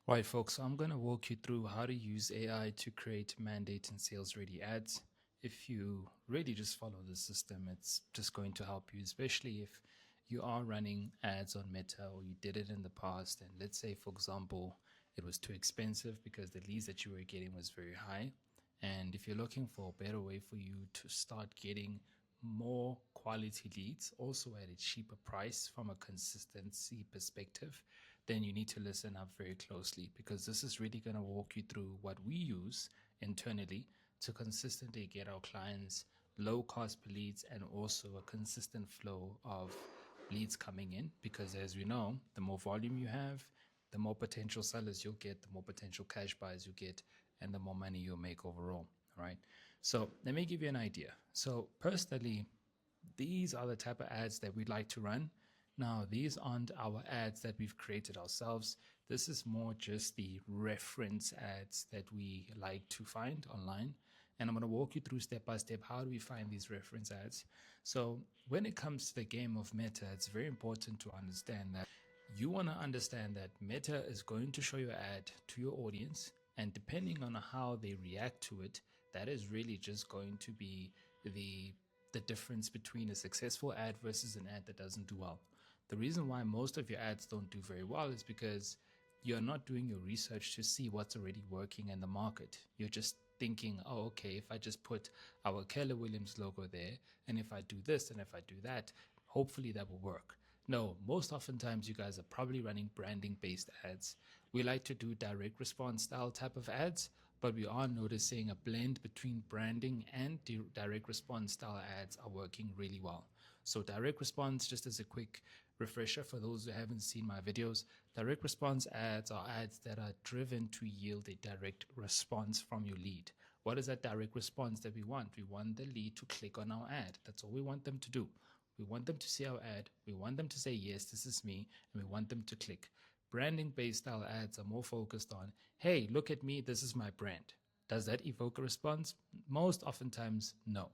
Right, folks, so I'm going to walk you through how to use AI to create mandate and sales ready ads. If you really just follow the system, it's just going to help you, especially if you are running ads on Meta or you did it in the past. And let's say, for example, it was too expensive because the leads that you were getting was very high. And if you're looking for a better way for you to start getting more quality leads, also at a cheaper price from a consistency perspective, then you need to listen up very closely because this is really going to walk you through what we use internally to consistently get our clients low cost per leads and also a consistent flow of leads coming in. Because as we know, the more volume you have, the more potential sellers you'll get, the more potential cash buyers you get, and the more money you'll make overall. All right. So let me give you an idea. So personally, these are the type of ads that we'd like to run. Now, these aren't our ads that we've created ourselves. This is more just the reference ads that we like to find online. And I'm going to walk you through step by step how do we find these reference ads. So, when it comes to the game of Meta, it's very important to understand that you want to understand that Meta is going to show your ad to your audience, and depending on how they react to it, that is really just going to be the difference between a successful ad versus an ad that doesn't do well. The reason why most of your ads don't do very well is because you're not doing your research to see what's already working in the market. You're just thinking, oh, okay, if I just put our Keller Williams logo there, and if I do this and if I do that, hopefully that will work. No, most oftentimes you guys are probably running branding based ads. We like to do direct response style type of ads, but we are noticing a blend between branding and direct response style ads are working really well. So direct response, just as a quick refresher for those who haven't seen my videos, direct response ads are ads that are driven to yield a direct response from your lead. What is that direct response that we want? We want the lead to click on our ad. That's all we want them to do. We want them to see our ad. We want them to say, yes, this is me. And we want them to click. Branding based style ads are more focused on, hey, look at me. This is my brand. Does that evoke a response? Most oftentimes, no.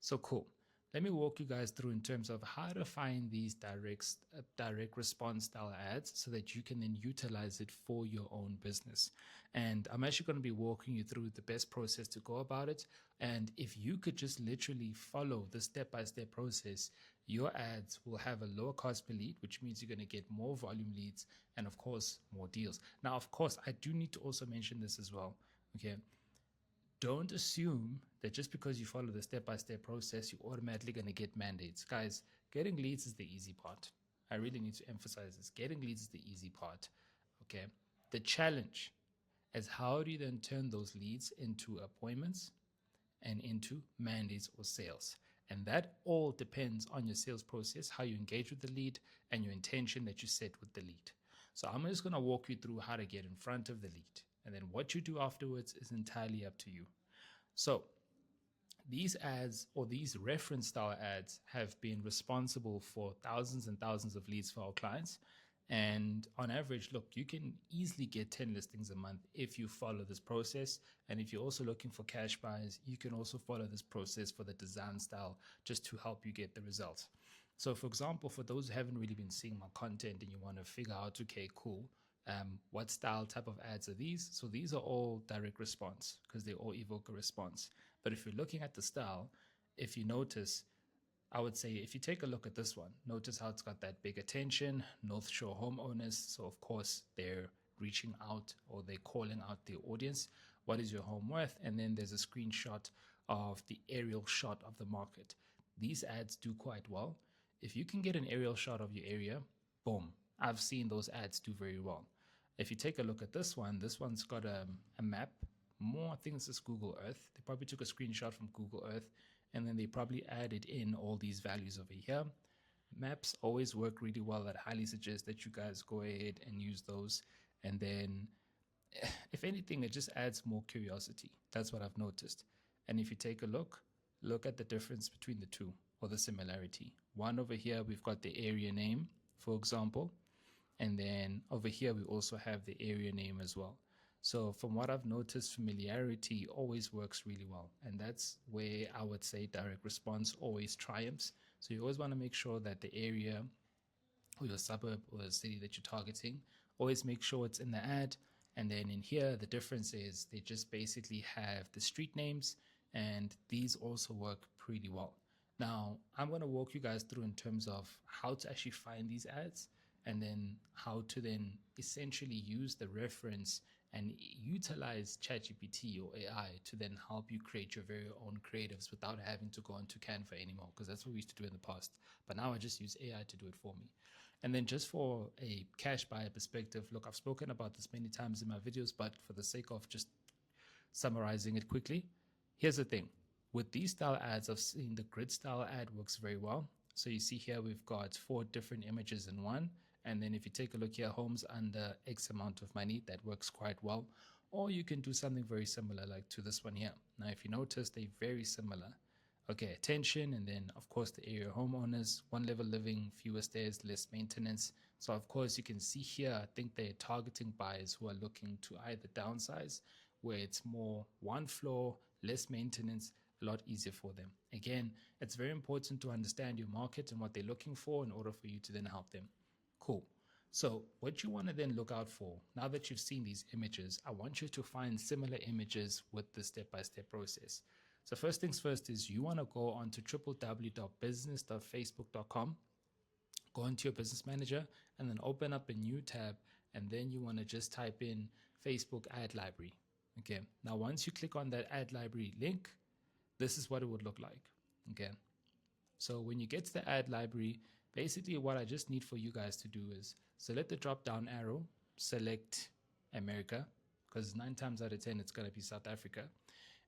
So cool. Let me walk you guys through in terms of how to find these direct response style ads so that you can then utilize it for your own business. And I'm actually going to be walking you through the best process to go about it. And if you could just literally follow the step-by-step process, your ads will have a lower cost per lead, which means you're going to get more volume leads and, of course, more deals. Now, of course, I do need to also mention this as well. Okay. Don't assume that just because you follow the step-by-step process, you're automatically going to get mandates. Guys, getting leads is the easy part. I really need to emphasize this. Getting leads is the easy part. Okay. The challenge is how do you then turn those leads into appointments and into mandates or sales. And that all depends on your sales process, how you engage with the lead, and your intention that you set with the lead. So I'm just going to walk you through how to get in front of the lead. And then what you do afterwards is entirely up to you. So these ads or these reference style ads have been responsible for thousands and thousands of leads for our clients. And on average, look, you can easily get 10 listings a month if you follow this process. And if you're also looking for cash buys, you can also follow this process for the design style just to help you get the results. So, for example, for those who haven't really been seeing my content and you want to figure out, okay, cool, what style type of ads are these? So these are all direct response because they all evoke a response. But if you're looking at the style, if you notice, I would say if you take a look at this one, notice how it's got that big attention, North Shore homeowners. So of course they're reaching out or they're calling out the audience. What is your home worth? And then there's a screenshot of the aerial shot of the market. These ads do quite well. If you can get an aerial shot of your area, boom, I've seen those ads do very well. If you take a look at this one's got a map. More, I think this is Google Earth. They probably took a screenshot from Google Earth and then they probably added in all these values over here. Maps always work really well. I'd highly suggest that you guys go ahead and use those. And then, if anything, it just adds more curiosity. That's what I've noticed. And if you take a look at the difference between the two or the similarity. One over here, we've got the area name, for example. And then over here, we also have the area name as well. So from what I've noticed, familiarity always works really well. And that's where I would say direct response always triumphs. So you always want to make sure that the area or your suburb or the city that you're targeting, always make sure it's in the ad. And then in here, the difference is they just basically have the street names, and these also work pretty well. Now, I'm going to walk you guys through in terms of how to actually find these ads, and then how to then essentially use the reference and utilize ChatGPT or AI to then help you create your very own creatives without having to go into Canva anymore, because that's what we used to do in the past. But now I just use AI to do it for me. And then just for a cash buyer perspective, look, I've spoken about this many times in my videos, but for the sake of just summarizing it quickly, here's the thing. With these style ads, I've seen the grid style ad works very well. So you see here, we've got 4 different images in one. And then if you take a look here, homes under X amount of money, that works quite well. Or you can do something very similar like to this one here. Now, if you notice, they're very similar. Okay, attention, and then of course the area homeowners, 1 level living, fewer stairs, less maintenance. So of course you can see here, I think they're targeting buyers who are looking to either downsize, where it's more 1 floor, less maintenance, a lot easier for them. Again, it's very important to understand your market and what they're looking for in order for you to then help them. Cool. So what you want to then look out for, now that you've seen these images, I want you to find similar images with the step-by-step process. So first things first is you want to go on to www.business.facebook.com, go into your business manager, and then open up a new tab, and then you want to just type in Facebook ad library. Okay, now once you click on that ad library link, this is what it would look like. Okay, so when you get to the ad library, basically what I just need for you guys to do is select the drop down arrow, select America, because 9 times out of 10 it's going to be South Africa.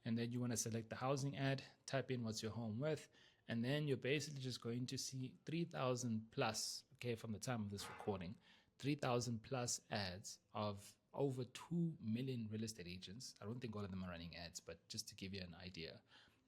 And then you want to select the housing ad, type in what's your home worth, and then you're basically just going to see 3,000 plus, okay, from the time of this recording, 3,000 plus ads of over 2 million real estate agents. I don't think all of them are running ads, but just to give you an idea,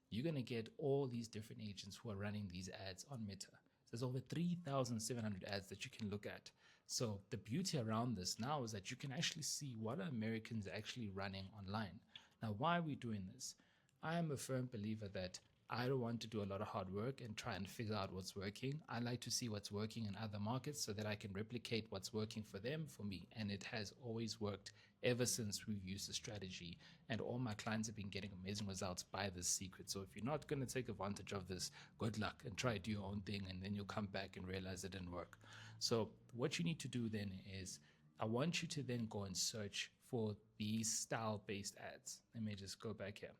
you're going to get all these different agents who are running these ads on Meta. There's over 3,700 ads that you can look at. So the beauty around this now is that you can actually see what are Americans actually running online. Now, why are we doing this? I am a firm believer that I don't want to do a lot of hard work and try and figure out what's working. I like to see what's working in other markets so that I can replicate what's working for them, for me. And it has always worked ever since we've used the strategy. And all my clients have been getting amazing results by this secret. So if you're not going to take advantage of this, good luck and try to do your own thing. And then you'll come back and realize it didn't work. So what you need to do then is I want you to then go and search for these style-based ads. Let me just go back here.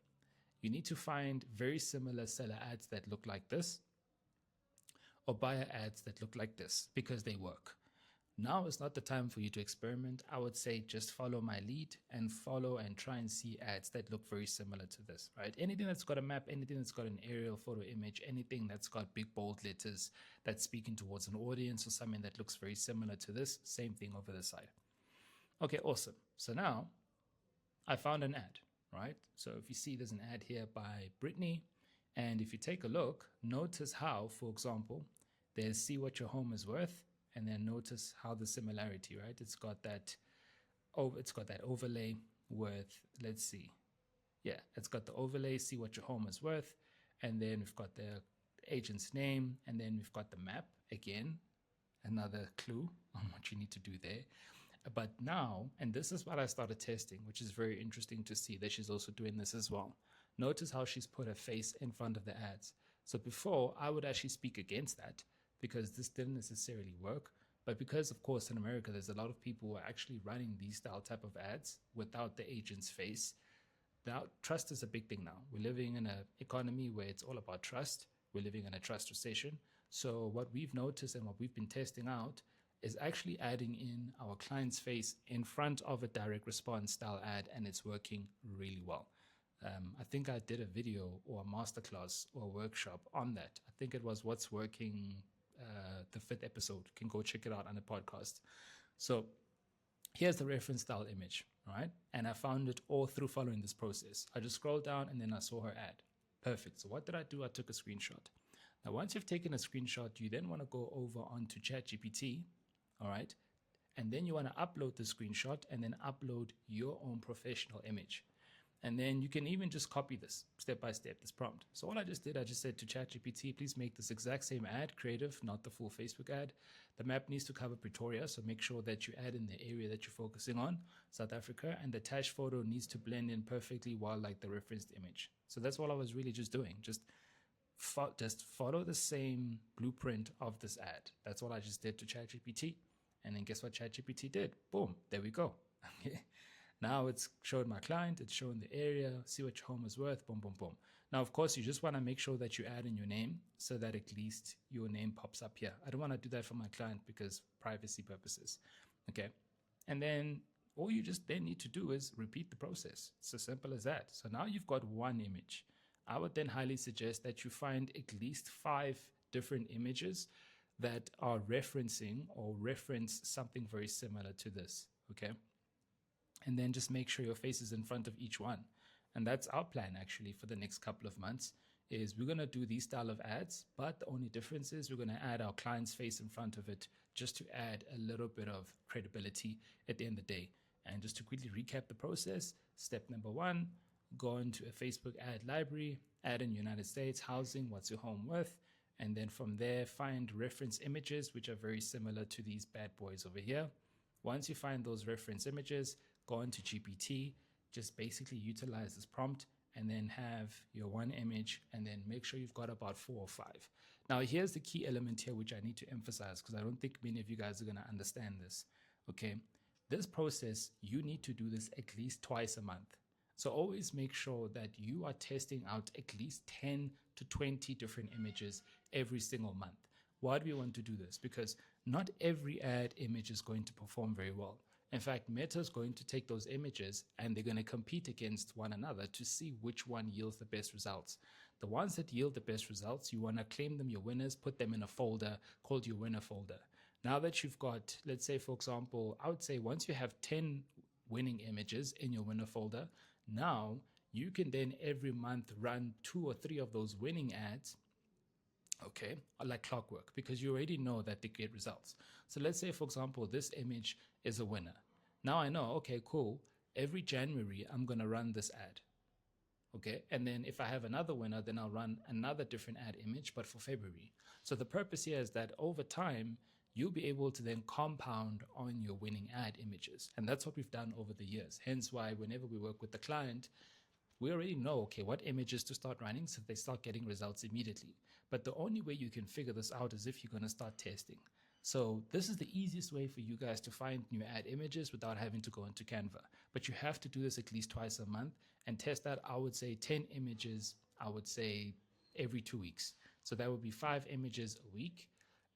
You need to find very similar seller ads that look like this, or buyer ads that look like this, because they work. Now is not the time for you to experiment. I would say just follow my lead and follow and try and see ads that look very similar to this, right? Anything that's got a map, anything that's got an aerial photo image, anything that's got big bold letters that's speaking towards an audience or something that looks very similar to this, same thing over the side. Okay, awesome. So now I found an ad, right? So if you see there's an ad here by Brittany, and if you take a look, notice how, for example, there's see what your home is worth, and then notice how the similarity, right? It's got that overlay with, let's see. Yeah, it's got the overlay, see what your home is worth, and then we've got the agent's name, and then we've got the map again, another clue on what you need to do there. But now, and this is what I started testing, which is very interesting to see that she's also doing this as well. Notice how she's put her face in front of the ads. So before, I would actually speak against that because this didn't necessarily work. But because, of course, in America, there's a lot of people who are actually running these style type of ads without the agent's face. Now, trust is a big thing now. We're living in an economy where it's all about trust. We're living in a trust recession. So what we've noticed and what we've been testing out is actually adding in our client's face in front of a direct response style ad, and it's working really well. I think I did a video or a masterclass or a workshop on that. I think it was What's Working, the 5th episode. You can go check it out on the podcast. So here's the reference style image, right? And I found it all through following this process. I just scrolled down and then I saw her ad. Perfect. So what did I do? I took a screenshot. Now, once you've taken a screenshot, you then want to go over onto ChatGPT, all right? And then you want to upload the screenshot and then upload your own professional image. And then you can even just copy this step by step, this prompt. So all I just did, I just said to ChatGPT, please make this exact same ad, creative, not the full Facebook ad. The map needs to cover Pretoria, so make sure that you add in the area that you're focusing on, South Africa, and the attached photo needs to blend in perfectly while like the referenced image. So that's all I was really just doing. Just follow the same blueprint of this ad. That's all I just did to ChatGPT. And then guess what ChatGPT did? Boom, there we go. Okay. Now it's showing my client, it's showing the area, see what your home is worth, boom, boom, boom. Now, of course, you just want to make sure that you add in your name so that at least your name pops up here. I don't want to do that for my client because privacy purposes. Okay. And then all you just then need to do is repeat the process. It's as simple as that. So now you've got one image. I would then highly suggest that you find at least 5 different images that are referencing or reference something very similar to this. Okay. And then just make sure your face is in front of each one. And that's our plan actually for the next couple of months is we're going to do these style of ads, but the only difference is we're going to add our client's face in front of it just to add a little bit of credibility at the end of the day. And just to quickly recap the process, step number 1, go into a Facebook ad library, add in United States, housing, what's your home worth, and then from there find reference images which are very similar to these bad boys over here. Once you find those reference images, go into GPT, just basically utilize this prompt and then have your one image and then make sure you've got about 4 or 5. Now, here's the key element here, which I need to emphasize because I don't think many of you guys are going to understand this. Okay. This process, you need to do this at least twice a month. So always make sure that you are testing out at least 10 to 20 different images every single month. Why do we want to do this? Because not every ad image is going to perform very well. In fact, Meta is going to take those images and they're going to compete against one another to see which one yields the best results. The ones that yield the best results, you want to claim them your winners, put them in a folder called your winner folder. Now that you've got, let's say, for example, I would say once you have 10 winning images in your winner folder, now you can then every month run 2 or 3 of those winning ads, okay, like clockwork, because you already know that they get results. So let's say, for example, this image is a winner. Now I know, okay, cool. Every January, I'm going to run this ad. Okay. And then if I have another winner, then I'll run another different ad image, but for February. So the purpose here is that over time, you'll be able to then compound on your winning ad images. And that's what we've done over the years. Hence why whenever we work with the client, we already know, okay, what images to start running so they start getting results immediately. But the only way you can figure this out is if you're going to start testing. So this is the easiest way for you guys to find new ad images without having to go into Canva. But you have to do this at least twice a month and test out, I would say 10 images, I would say every 2 weeks. So that would be 5 images a week.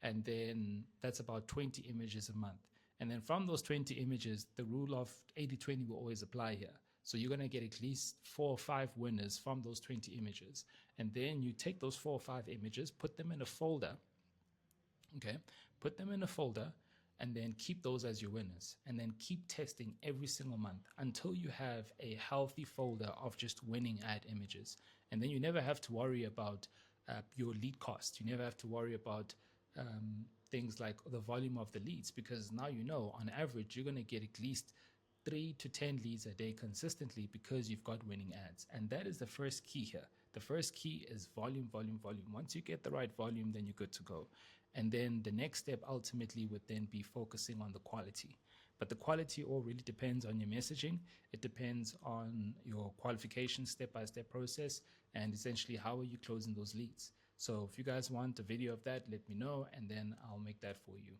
And then that's about 20 images a month. And then from those 20 images, the rule of 80-20 will always apply here. So you're going to get at least 4 or 5 winners from those 20 images. And then you take those 4 or 5 images, put them in a folder. Okay. Put them in a folder and then keep those as your winners. And then keep testing every single month until you have a healthy folder of just winning ad images. And then you never have to worry about your lead cost. You never have to worry about things like the volume of the leads, because now you know on average you're going to get at least 3 to 10 leads a day consistently because you've got winning ads. And that is the first key here. The first key is volume, volume, volume. Once you get the right volume, then you're good to go. And then the next step ultimately would then be focusing on the quality. But the quality all really depends on your messaging. It depends on your qualification step-by-step process and essentially how are you closing those leads. So if you guys want a video of that, let me know and then I'll make that for you.